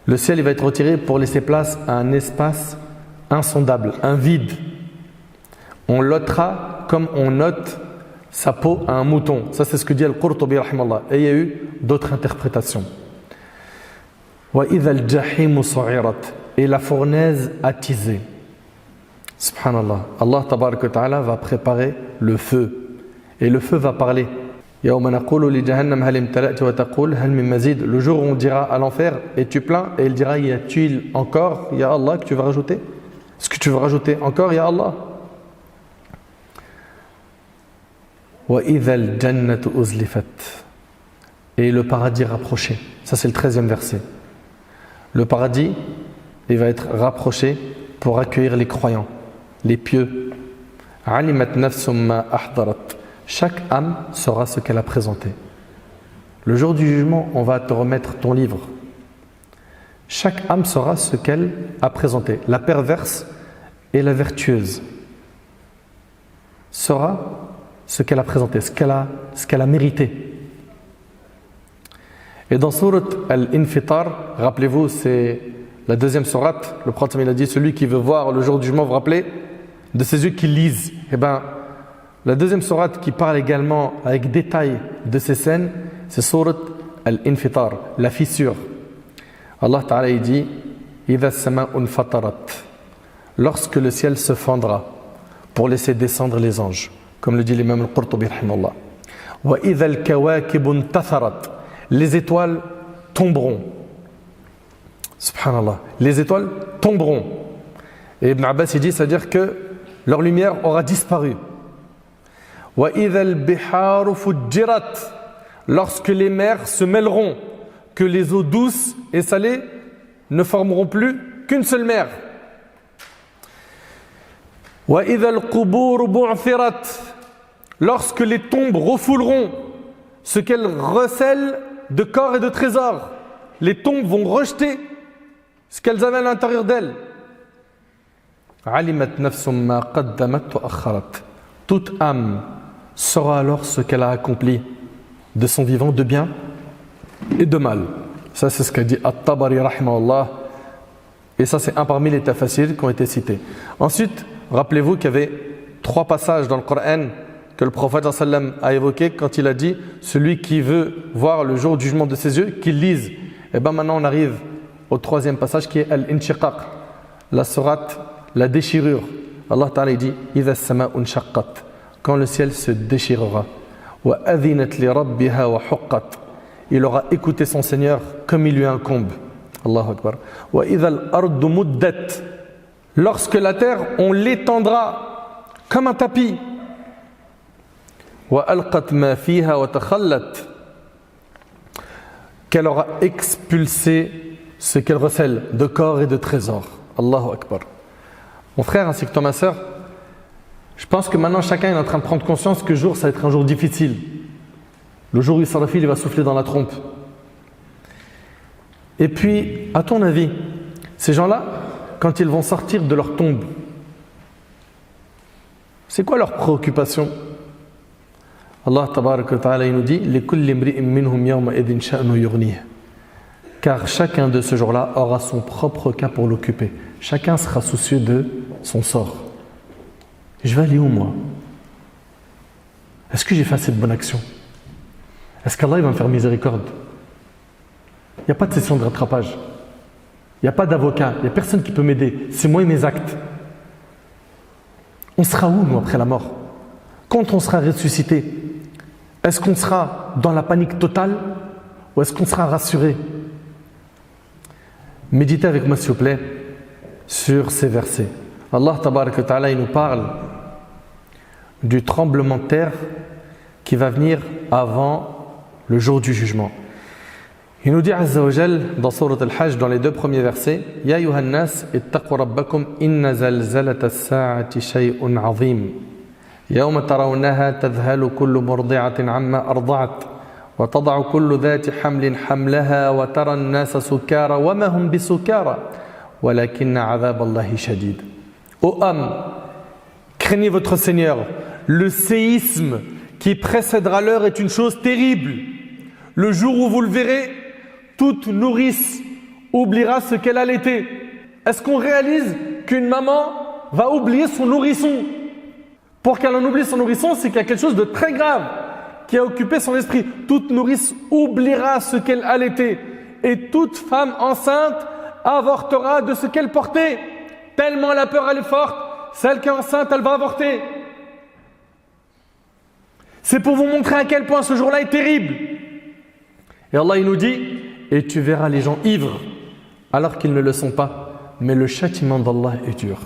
Le ciel il va être retiré pour laisser place à un espace insondable, un vide. On l'ôtera comme on ôte sa peau à un mouton. Ça c'est ce que dit Al-Qurtubi rahimallah. Et il y a eu d'autres interprétations. وَإِذَا الْجَحِيمُ صُعِرَتْ et la fournaise attisée. Subhanallah. Allah tabarak wa ta'ala va préparer le feu. Et le feu va parler. يَوْمَ نَقُولُ لِجَهَنَّمْ هَلِ امْتَلَأْتِ وَتَقُولُ هَلْ مِن مَزِيدٍ. Le jour où on dira à l'enfer, es-tu plein? Et il dira, y a-t-il encore, ya Allah, que tu veux rajouter? Est-ce que tu veux rajouter encore, ya Allah? وَإِذَا الْجَنَّةُ أُزْلِفَتْ et le paradis rapproché. Ça c'est le 13e verset. Le paradis, il va être rapproché pour accueillir les croyants, les pieux. عَلِمَتْ نَفْسٌ مَا أَحْضَرَتْ. Chaque âme saura ce qu'elle a présenté. Le jour du jugement, on va te remettre ton livre. Chaque âme saura ce qu'elle a présenté. La perverse et la vertueuse saura ce qu'elle a présenté, ce qu'elle a mérité. Et dans sourate Al-Infitar, rappelez-vous, c'est la deuxième sourate, le prophète il a dit, celui qui veut voir le jour du jugement, vous vous rappelez, de ses yeux qui lisent. Eh bien, la deuxième sourate qui parle également avec détail de ces scènes, c'est sourate Al-Infitar, la fissure. Allah Ta'ala il dit, إِذَا السَّمَاءُ انْفَطَرَتْ lorsque le ciel se fendra pour laisser descendre les anges, comme le dit l'imam Al-Qurtubi rahimahullah. وَإِذَا الْكَوَاكِبُ انْتَثَرَتْ les étoiles tomberont. Subhanallah. Les étoiles tomberont. Et Ibn Abbas il dit, c'est-à-dire que leur lumière aura disparu. وَإِذَا الْبِحَارُ فُجِّرَتْ lorsque les mers se mêleront, que les eaux douces et salées ne formeront plus qu'une seule mer. وَإِذَا الْقُبُورُ بُعْثِرَتْ lorsque les tombes refouleront ce qu'elles recèlent de corps et de trésors. Les tombes vont rejeter ce qu'elles avaient à l'intérieur d'elles. عَلِمَتْ نَفْسٌ مَا قَدَّمَتْ وَأَخَّرَتْ toute âme saura alors ce qu'elle a accompli de son vivant, de bien et de mal. Ça c'est ce qu'a dit At-Tabari rahimahullah. Et ça c'est un parmi les tafasirs qui ont été cités. Ensuite, rappelez-vous qu'il y avait 3 passages dans le Coran que le prophète sallam a évoqué quand il a dit celui qui veut voir le jour du jugement de ses yeux, qu'il lise. Et bien maintenant on arrive au 3e passage qui est Al-Inshiqaq, la sourate, la déchirure. Allah Ta'ala dit إِذَا السَّمَاءُ انشَقَّتْ quand le ciel se déchirera. وَأَذِنَتْ لِرَبِّهَا وَحُقَّتْ il aura écouté son Seigneur comme il lui incombe. Allahu Akbar. وَإِذَا الْأَرْضُ مُدَّتْ lorsque la terre on l'étendra comme un tapis. وَأَلْقَتْ مَا فِيهَا وَتَخَلَّتْ qu'elle aura expulsé ce qu'elle recèle de corps et de trésors. Allahu Akbar. Mon frère ainsi que toi ma soeur, je pense que maintenant chacun est en train de prendre conscience que ce jour ça va être un jour difficile. Le jour où Israfil il va souffler dans la trompe. Et puis, à ton avis, ces gens-là, quand ils vont sortir de leur tombe, c'est quoi leur préoccupation? Allah tabaraka wa ta'ala il nous dit لِكُلِّ امْرِئٍ مِّنْهُمْ يَوْمَئِذٍ شَأْنُ يُغْنِيهِ car chacun de ce jour-là aura son propre cas pour l'occuper. Chacun sera soucieux de son sort. Je vais aller où moi? Est-ce que j'ai fait assez de bonnes actions? Est-ce qu'Allah va me faire miséricorde? Il n'y a pas de session de rattrapage. Il n'y a pas d'avocat. Il n'y a personne qui peut m'aider. C'est moi et mes actes. On sera où nous après la mort? Quand on sera ressuscité, est-ce qu'on sera dans la panique totale ou est-ce qu'on sera rassuré? Méditez avec moi s'il vous plaît sur ces versets. Allah tabaraka wa ta'ala il nous parle du tremblement de terre qui va venir avant le jour du jugement. Il nous dit Azza wa Jal dans Sourate Al-Hajj dans les 2 premiers versets Ya ayuhan nas ittaqu rabbakum inna zalzalata as-sa'ati shay'un 'azim yawma tarawnaha tadhhalu kullu murdi'atin 'amma arda'at وتضع كل ذات حمل حملها وترى الناس سكارى وما هم بسكارى ولكن عذاب الله شديد. Ô hommes, craignez votre Seigneur. Le séisme qui précédera l'heure est une chose terrible. Le jour où vous le verrez, toute nourrice oubliera ce qu'elle allaitait. Est-ce qu'on réalise qu'une maman va oublier son nourrisson? Pour qu'elle en oublie son nourrisson, c'est qu'il y a quelque chose de très grave qui a occupé son esprit. Toute nourrice oubliera ce qu'elle allaitait. Et toute femme enceinte avortera de ce qu'elle portait. Tellement la peur elle est forte, celle qui est enceinte, elle va avorter. C'est pour vous montrer à quel point ce jour-là est terrible. Et Allah il nous dit, et tu verras les gens ivres alors qu'ils ne le sont pas, mais le châtiment d'Allah est dur.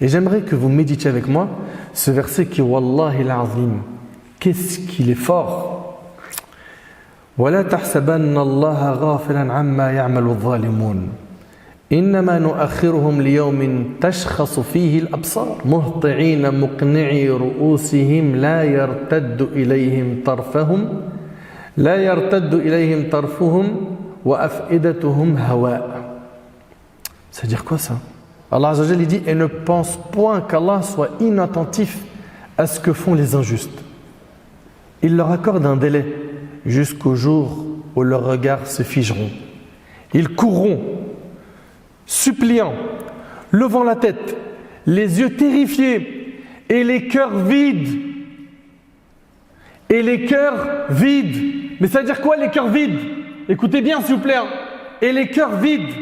Et j'aimerais que vous méditiez avec moi ce verset qui, Wallahi al-Azim, qu'est-ce qu'il est fort. وَلَا تَحْسَبَنَّ اللَّهَ غَافِلًا عَمَّا يَعْمَلُ الظَّالِمُونَ إِنَّمَا نُؤَخِّرُهُمْ لِيَوْمٍ تَشْخَصُ فِيهِ الْأَبْصَارُ مُهْطِعِينَ مُقْنِعِي رُؤُوسِهِمْ لا يرتد إليهم طرفهم وأفئدتهم هواء. Ça veut dire quoi ça? Allah Azza wa Jalla dit, et ne pense point qu'Allah soit inattentif à ce que font les injustes. Il leur accorde un délai jusqu'au jour où leurs regards se figeront. Ils courront, suppliant, levant la tête, les yeux terrifiés et les cœurs vides. Et les cœurs vides. Mais ça veut dire quoi les cœurs vides? Écoutez bien s'il vous plaît. Et les cœurs vides.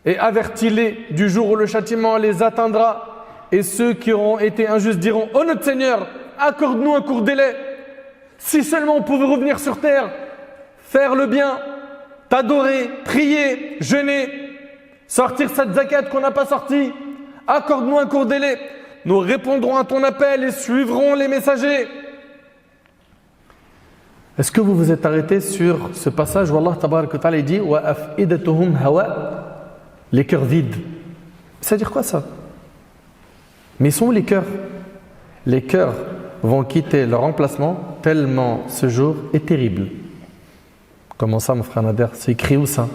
Et avertis-les du jour où le châtiment les atteindra. Et ceux qui auront été injustes diront, oh notre Seigneur, accorde-nous un court délai. Si seulement on pouvait revenir sur terre, faire le bien, t'adorer, prier, jeûner, sortir cette zakat qu'on n'a pas sortie, accorde-nous un court délai. Nous répondrons à ton appel et suivrons les messagers. Est-ce que vous vous êtes arrêté sur ce passage où Allah Tabarak wa Ta'ala dit wa af'idatuhum hawa, les cœurs vides? Ça veut dire quoi ça? Mais ils sont où les cœurs? Les cœurs vont quitter leur emplacement tellement ce jour est terrible. Comment ça mon frère Nader? C'est écrit où ça?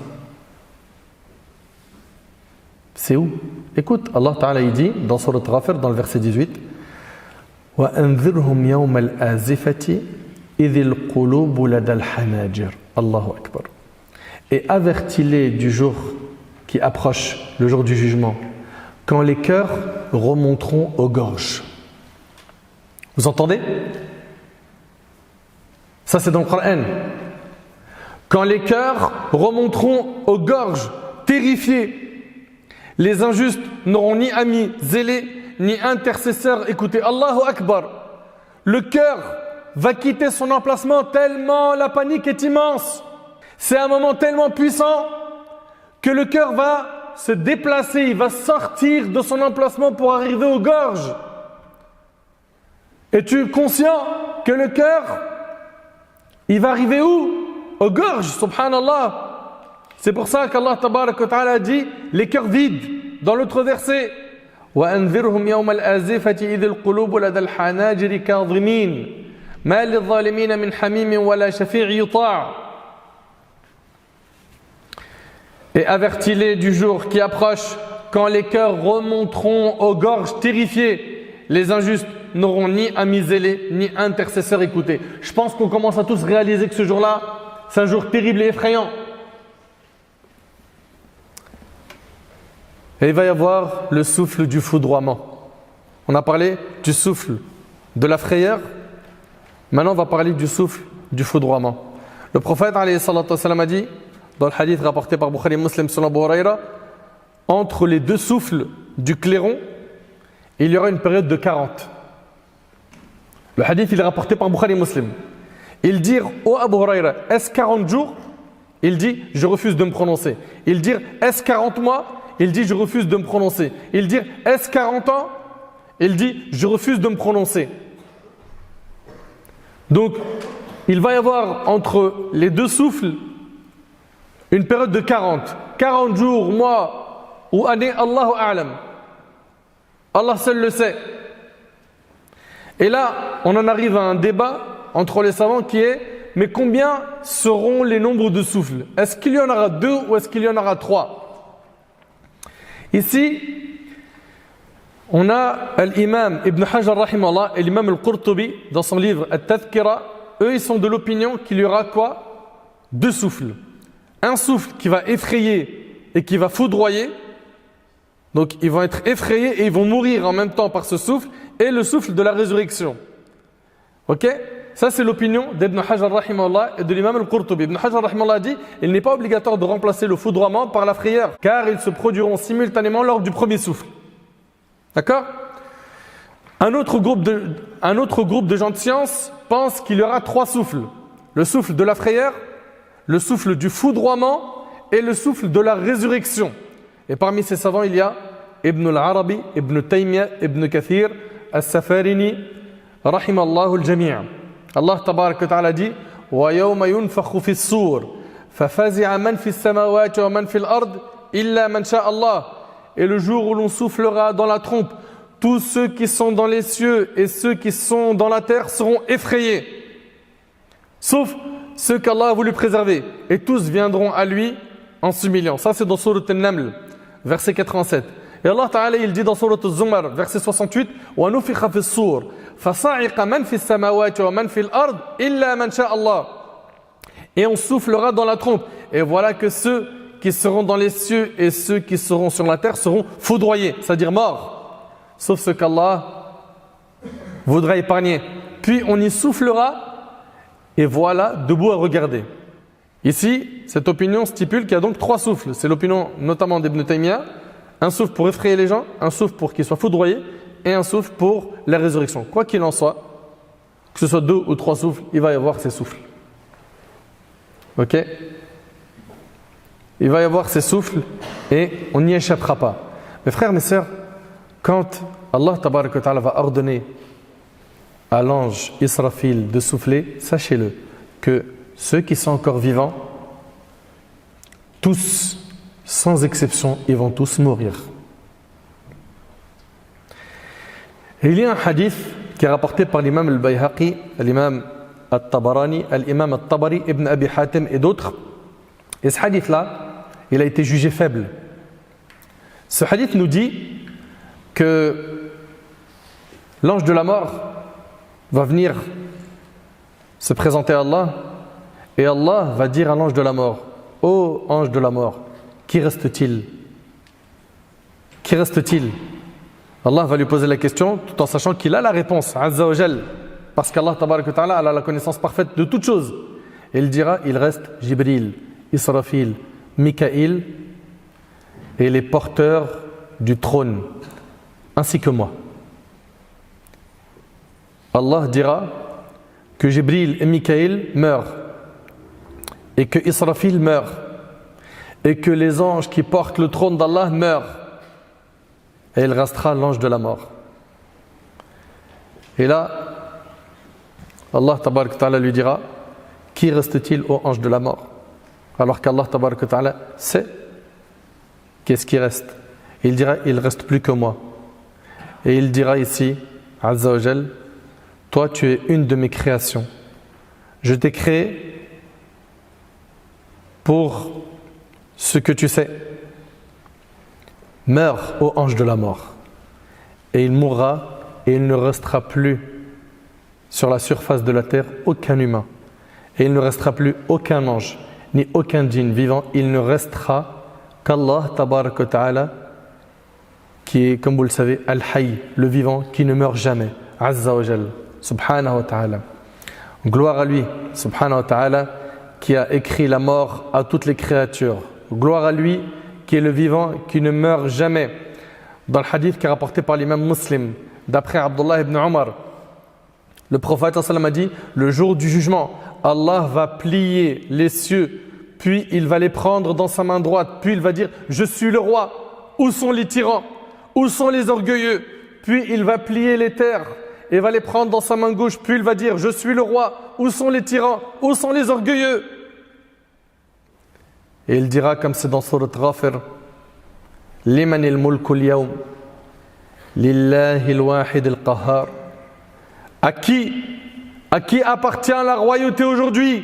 C'est où? Écoute, Allah Ta'ala il dit dans Surat Ghafir dans le verset 18 wa anzirhum yawm al-azifati idhil qulub lada al-hanajir. Allahu Akbar. Et avertis-les du jour qui approche, le jour du jugement, quand les cœurs remonteront aux gorges. Vous entendez? Ça c'est dans le Coran. Quand les cœurs remonteront aux gorges, terrifiés, les injustes n'auront ni amis zélés, ni intercesseurs. Écoutez, Allahu Akbar. Le cœur va quitter son emplacement tellement la panique est immense. C'est un moment tellement puissant que le cœur va se déplacer, il va sortir de son emplacement pour arriver aux gorges. Es-tu conscient que le cœur, il va arriver où? Aux gorges, subhanallah. C'est pour ça qu'Allah Tabarak wa Ta'ala a dit les cœurs vides dans l'autre verset. وَأَنذِرْهُمْ يَوْمَ الْآزِفَةِ إِذِ الْقُلُوبُ لَدَى الْحَنَاجِرِ كَاظِمِينَ مَا لِلظَّالِمِينَ مِنْ حَمِيمٍ وَلَا شَفِيعٍ يُطَاعٍ. Et avertis-les du jour qui approche, quand les cœurs remonteront aux gorges terrifiées, les injustes n'auront ni amis zélés, ni intercesseurs écoutés. Je pense qu'on commence à tous réaliser que ce jour-là, c'est un jour terrible et effrayant. Et il va y avoir le souffle du foudroiement. On a parlé du souffle de la frayeur. Maintenant, on va parler du souffle du foudroiement. Le prophète alayhi salatu wassalam a dit, dans le hadith rapporté par Bukhari Muslim selon Abu Huraira, entre les deux souffles du clairon, il y aura une période de 40. Le hadith il est rapporté par Bukhari Muslim. Il dit au Abu Huraira, est-ce 40 jours? Il dit, je refuse de me prononcer. Il dit, est-ce 40 mois? Il dit, je refuse de me prononcer. Il dit, est-ce 40 ans? Il dit, je refuse de me prononcer. Donc, il va y avoir entre les deux souffles une période de 40. 40 jours, mois ou années, Allahu A'lam. Allah seul le sait. Et là, on en arrive à un débat entre les savants qui est, mais combien seront les nombres de souffles? Est-ce qu'il y en aura 2 ou est-ce qu'il y en aura 3? Ici, on a l'imam Ibn Hajar rahimahullah et l'imam al-Qurtubi dans son livre At-Tadhkira. Eux, ils sont de l'opinion qu'il y aura quoi? deux souffles. Un souffle qui va effrayer et qui va foudroyer. Donc ils vont être effrayés et ils vont mourir en même temps par ce souffle, et le souffle de la résurrection. Ok? Ça c'est l'opinion d'Ibn Hajar rahimahullah et de l'imam al-Qurtubi. Ibn Hajar rahimahullah dit il n'est pas obligatoire de remplacer le foudroiement par la frayeur, car ils se produiront simultanément lors du premier souffle. D'accord? Un autre groupe de gens de science pense qu'il y aura trois souffles. Le souffle de la frayeur, le souffle du foudroiement et le souffle de la résurrection. Et parmi ces savants, il y a Ibn al-Arabi, Ibn Taymiyyah, Ibn Kathir, As-Safarini, rahimallahu al-jami'. Allah tabarak wa ta'ala dit wa yawma yunfakhu fi as-sur fafazi'a man fi as-samawati wa man fi al-ard illa man sha'a Allah. Et le jour où l'on soufflera dans la trompe, tous ceux qui sont dans les cieux et ceux qui sont dans la terre seront effrayés, sauf ceux qu'Allah a voulu préserver, et tous viendront à lui en s'humiliant. Ça c'est dans Sourate An-Naml, verset 87. Et Allah Ta'ala il dit dans Sourate Az-Zumar, verset 68, wa nufikha fi as-sur fasa'iqa man fi as-samawati wa man fi al-ard illa man sha'a Allah. Et on soufflera dans la trompe, et voilà que ceux qui seront dans les cieux et ceux qui seront sur la terre seront foudroyés, c'est-à-dire morts, sauf ceux qu'Allah voudra épargner. Puis on y soufflera, et voilà, debout à regarder. Ici, cette opinion stipule qu'il y a donc trois souffles. C'est l'opinion notamment d'Ibn Taymiyyah. Un souffle pour effrayer les gens, un souffle pour qu'ils soient foudroyés, et un souffle pour la résurrection. Quoi qu'il en soit, que ce soit deux ou trois souffles, il va y avoir ces souffles. Ok? Il va y avoir ces souffles et on n'y échappera pas. Mes frères, mes sœurs, quand Allah tabaraka wa ta'ala va ordonner à l'ange Israfil de souffler, sachez-le que ceux qui sont encore vivants, tous, sans exception, ils vont tous mourir. Et il y a un hadith qui est rapporté par l'imam al-Bayhaqi, l'imam al-Tabarani, l'imam al-Tabari, Ibn Abi Hatim et d'autres. Et ce hadith-là, il a été jugé faible. Ce hadith nous dit que l'ange de la mort va venir se présenter à Allah, et Allah va dire à l'ange de la mort: ô ange de la mort, qui reste-t-il? Qui reste-t-il? Allah va lui poser la question tout en sachant qu'il a la réponse, Azza wa Jal, parce qu'Allah tabarak wa ta'ala a la connaissance parfaite de toutes choses. Et il dira: il reste Jibril, Israfil, Mikaïl et les porteurs du trône, ainsi que moi. Allah dira que Jibril et Mikaïl meurent, et que Israfil meurt, et que les anges qui portent le trône d'Allah meurent, et il restera l'ange de la mort. Et là, Allah tabarak wa ta'ala lui dira: qui reste-t-il au ange de la mort? Alors qu'Allah tabarak wa ta'ala sait qu'est-ce qui reste. Il dira: il ne reste plus que moi. Et il dira ici, Azza wa Jal: toi tu es une de mes créations. Je t'ai créé pour ce que tu sais. Meurs, ô ange de la mort. Et il mourra, et il ne restera plus sur la surface de la terre aucun humain. Et il ne restera plus aucun ange, ni aucun djinn vivant. Il ne restera qu'Allah tabarak wa ta'ala, qui est, comme vous le savez, Al-Hayy, le vivant, qui ne meurt jamais. Azza wa Jal, subhanahu wa ta'ala. Gloire à lui, subhanahu wa ta'ala, qui a écrit la mort à toutes les créatures. Gloire à lui, qui est le vivant, qui ne meurt jamais. Dans le hadith qui est rapporté par l'imam Muslim, d'après Abdullah ibn Omar, le prophète a dit: le jour du jugement, Allah va plier les cieux, puis il va les prendre dans sa main droite, puis il va dire: je suis le roi, où sont les tyrans, où sont les orgueilleux? Puis il va plier les terres et va les prendre dans sa main gauche, puis il va dire: je suis le roi, où sont les tyrans, où sont les orgueilleux? Et il dira, comme c'est dans Surat Ghafir: Liman al-mulku al-yawm lillahi al-wahid al-qahhar. À qui appartient la royauté aujourd'hui?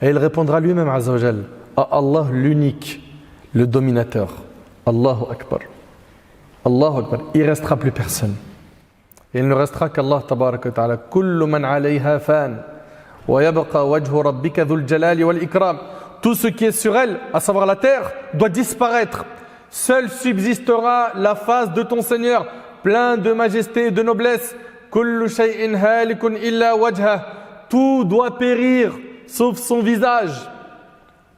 Et il répondra lui-même, Azza wa Jal: à Allah l'unique, le dominateur. Allahu Akbar. Allahu Akbar. Il ne restera plus personne. Et il ne restera qu'Allah tabarak wa ta'ala. Kullu man alayha fan وَيَبْقَى وَجْهُ رَبِّكَ ذُو الْجَلَالِ وَالْإِكْرَامِ. Tout ce qui est sur elle, à savoir la terre, doit disparaître. Seule subsistera la face de ton Seigneur, plein de majesté et de noblesse. كُلُّ شَيْءٍ هَالِكٌ إِلَّا وَجْهَهُ. Tout doit périr, sauf son visage.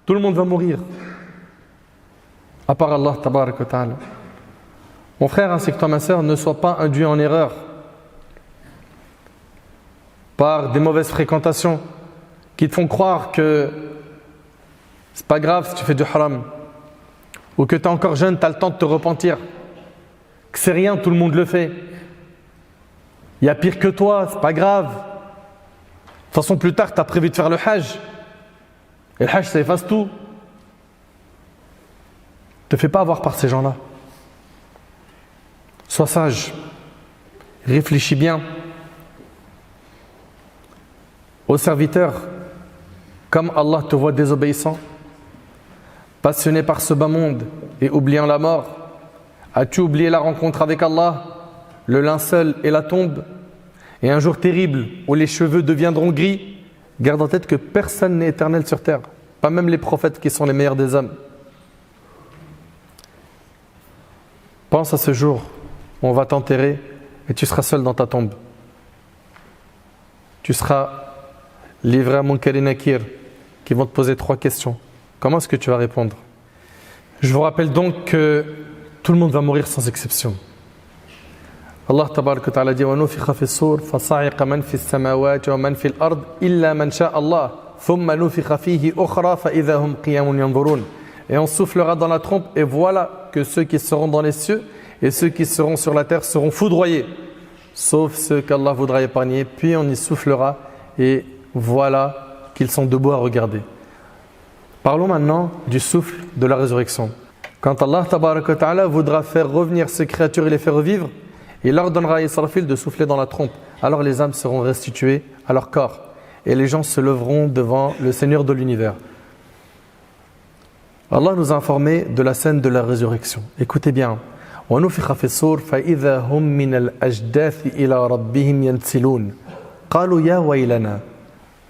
Tout le monde va mourir, à part Allah tabarak wa ta'ala. Mon frère ainsi que toi ma sœur, ne sois pas induit en erreur par des mauvaises fréquentations qui te font croire que c'est pas grave si tu fais du haram, ou que tu es encore jeune, tu as le temps de te repentir, que c'est rien, tout le monde le fait, il y a pire que toi, c'est pas grave. De toute façon, plus tard, tu as prévu de faire le hajj, et le hajj ça efface tout. Ne te fais pas avoir par ces gens-là. Sois sage, réfléchis bien. Ô serviteur, comme Allah te voit désobéissant, passionné par ce bas monde et oubliant la mort, as-tu oublié la rencontre avec Allah, le linceul et la tombe, et un jour terrible où les cheveux deviendront gris? Garde en tête que personne n'est éternel sur terre, pas même les prophètes qui sont les meilleurs des hommes. Pense à ce jour où on va t'enterrer et tu seras seul dans ta tombe. Tu seras livré à Munkar et Nakir qui vont te poser 3 questions. Comment est-ce que tu vas répondre? Je vous rappelle donc que tout le monde va mourir sans exception. Allah tabarak wa ta'ala dit وَنُفِخَ فِي الصُّورِ فَصَعِقَ مَنْ فِي السَّمَاوَاتِ وَمَنْ فِي الْأَرْضِ إِلَّا مَنْ شَاءَ اللَّهُ ثُمَّ نُفِخَ فِيهِ أُخْرَى فَإِذَا هُمْ قِيَامٌ يَنْظُرُونَ. Et on soufflera dans la trompe et voilà que ceux qui seront dans les cieux et ceux qui seront sur la terre seront foudroyés, sauf ceux qu'Allah voudra épargner. Puis on y soufflera et voilà qu'ils sont debout à regarder. Parlons maintenant du souffle de la résurrection. Quand Allah tabarak wa ta'ala voudra faire revenir ces créatures et les faire revivre, il ordonnera à Israfil de souffler dans la trompe. Alors les âmes seront restituées à leur corps et les gens se leveront devant le Seigneur de l'univers. Allah nous a informé de la scène de la résurrection. Écoutez bien. وَنُفِخَ فِي الصُّورِ فَإِذَا هُمْ مِنَ الْأَجْدَاثِ إِلَى رَبِّهِمْ يَنْسِلُونَ قَالُوا يَا وَيْلَنَا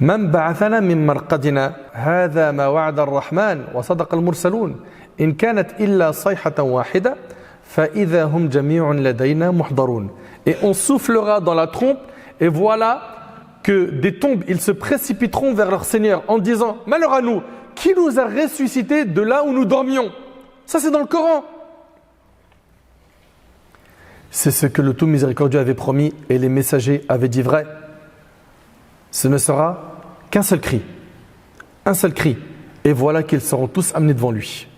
مَنْ بَعَثَنَا مِنْ مَرْقَدِنَا هَذَا مَا وَعَدَ الرَّحْمَنُ وَصَدَقَ الْمُرْسَلُونَ إِنْ كَانَتْ إِلَّا صَيْحَةً وَاحِدَةً فَإِذَا هُمْ جَمِيعٌ لَدَيْنَا مُحْضَرُونَ. Et on soufflera dans la trompe et voilà que des tombes, ils se précipiteront vers leur Seigneur en disant « Malheur à nous, qui nous a ressuscités de là où nous dormions ?» Ça c'est dans le Coran. C'est ce que le tout miséricordieux avait promis et les messagers avaient dit vrai. Ce ne sera qu'un seul cri. Un seul cri. Et voilà qu'ils seront tous amenés devant lui.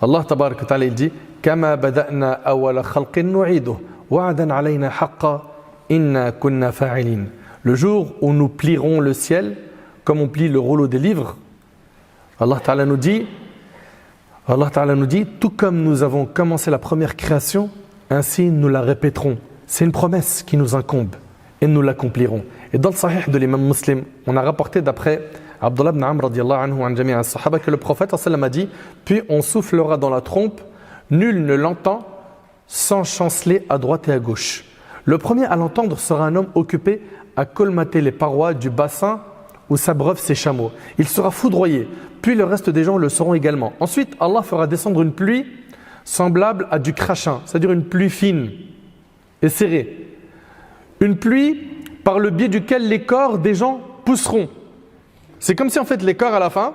Allah tabarak wa ta'ala il dit كما بدأنا أول خلق نعيده وعدا علينا حقا إنا كنا فاعلين. Le jour où nous plierons le ciel comme on plie le rouleau des livres, Allah Ta'ala nous dit tout comme nous avons commencé la première création, ainsi nous la répéterons. C'est une promesse qui nous incombe et nous l'accomplirons. Et dans le Sahih de l'imam Muslim, on a rapporté d'après Abdullah ibn Amr radiyallahu anhu an jami'a as-sahaba que le prophète sallam a dit puis on soufflera dans la trompe, nul ne l'entend sans chanceler à droite et à gauche. Le premier à l'entendre sera un homme occupé à colmater les parois du bassin où s'abreuvent ses chameaux. Il sera foudroyé, puis le reste des gens le seront également. Ensuite, Allah fera descendre une pluie semblable à du crachin, c'est-à-dire une pluie fine et serrée. Une pluie par le biais duquel les corps des gens pousseront. C'est comme si en fait les corps à la fin,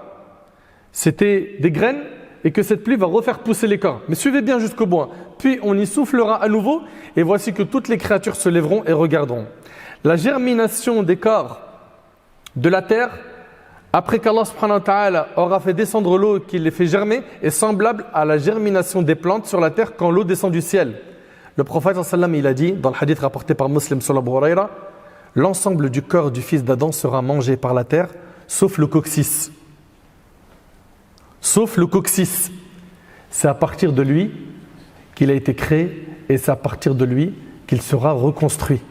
c'était des graines et que cette pluie va refaire pousser les corps. Mais suivez bien jusqu'au bout. Puis on y soufflera à nouveau et voici que toutes les créatures se lèveront et regarderont. La germination des corps de la terre, après qu'Allah subhanahu wa ta'ala aura fait descendre l'eau qui les fait germer, est semblable à la germination des plantes sur la terre quand l'eau descend du ciel. Le prophète sallallahu alayhi wa sallam, il a dit, dans le hadith rapporté par Muslim sur Abu Huraira, l'ensemble du corps du fils d'Adam sera mangé par la terre, sauf le coccyx. Sauf le coccyx. C'est à partir de lui qu'il a été créé et c'est à partir de lui qu'il sera reconstruit.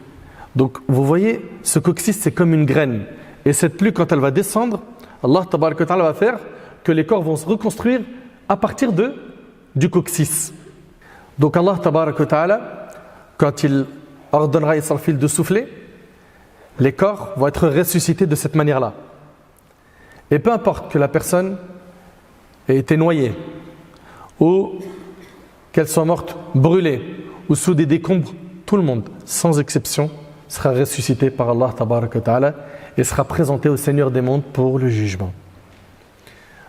Donc vous voyez, ce coccyx c'est comme une graine. Et cette pluie quand elle va descendre, Allah tabaraka wa ta'ala va faire que les corps vont se reconstruire à partir du coccyx. Donc Allah tabaraka wa ta'ala, quand il ordonnera à Israfil de souffler, Les corps vont être ressuscités de cette manière-là. Et peu importe que la personne ait été noyée, ou qu'elle soit morte brûlée, ou sous des décombres, tout le monde, sans exception, sera ressuscité par Allah tabaraka wa ta'ala et sera présenté au Seigneur des mondes pour le jugement.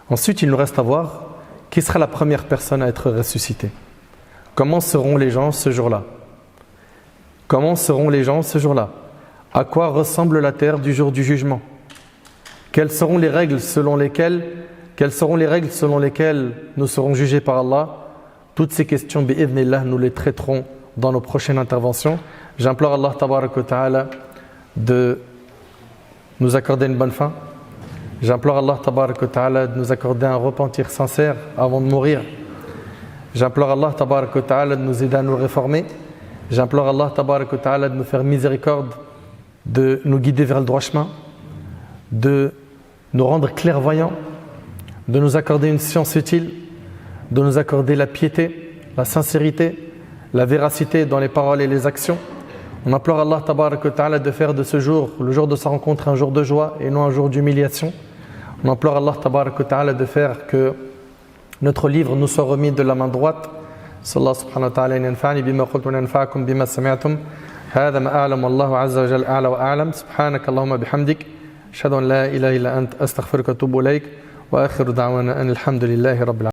Ensuite, il nous reste à voir qui sera la première personne à être ressuscitée. Comment seront les gens ce jour-là? Comment seront les gens ce jour-là? À quoi ressemble la terre du jour du jugement? Quelles seront les règles selon lesquelles nous serons jugés par Allah? Toutes ces questions, bi'idhnillah, nous les traiterons dans nos prochaines interventions. J'implore Allah tabaraka wa ta'ala de nous accorder une bonne fin. J'implore Allah tabaraka wa ta'ala de nous accorder un repentir sincère avant de mourir. J'implore Allah tabaraka wa ta'ala de nous aider à nous réformer. J'implore Allah tabaraka wa ta'ala de nous faire miséricorde, de nous guider vers le droit chemin, de nous rendre clairvoyants, de nous accorder une science utile, de nous accorder la piété, la sincérité, la véracité dans les paroles et les actions. On implore Allah tabaraka wa ta'ala de faire de ce jour, le jour de sa rencontre, un jour de joie et non un jour d'humiliation. On implore Allah tabaraka wa ta'ala de faire que notre livre nous soit remis de la main droite. Sallallahu subhanahu wa ta'ala yanfa'ni bima qultu wa yanfa'akum bima sami'tum. هذا ما أعلم والله عز وجل أعلى وأعلم سبحانك اللهم بحمدك أشهد أن لا إله إلا أنت أستغفرك وأتوب إليك وآخر دعوانا أن الحمد لله رب العالمين.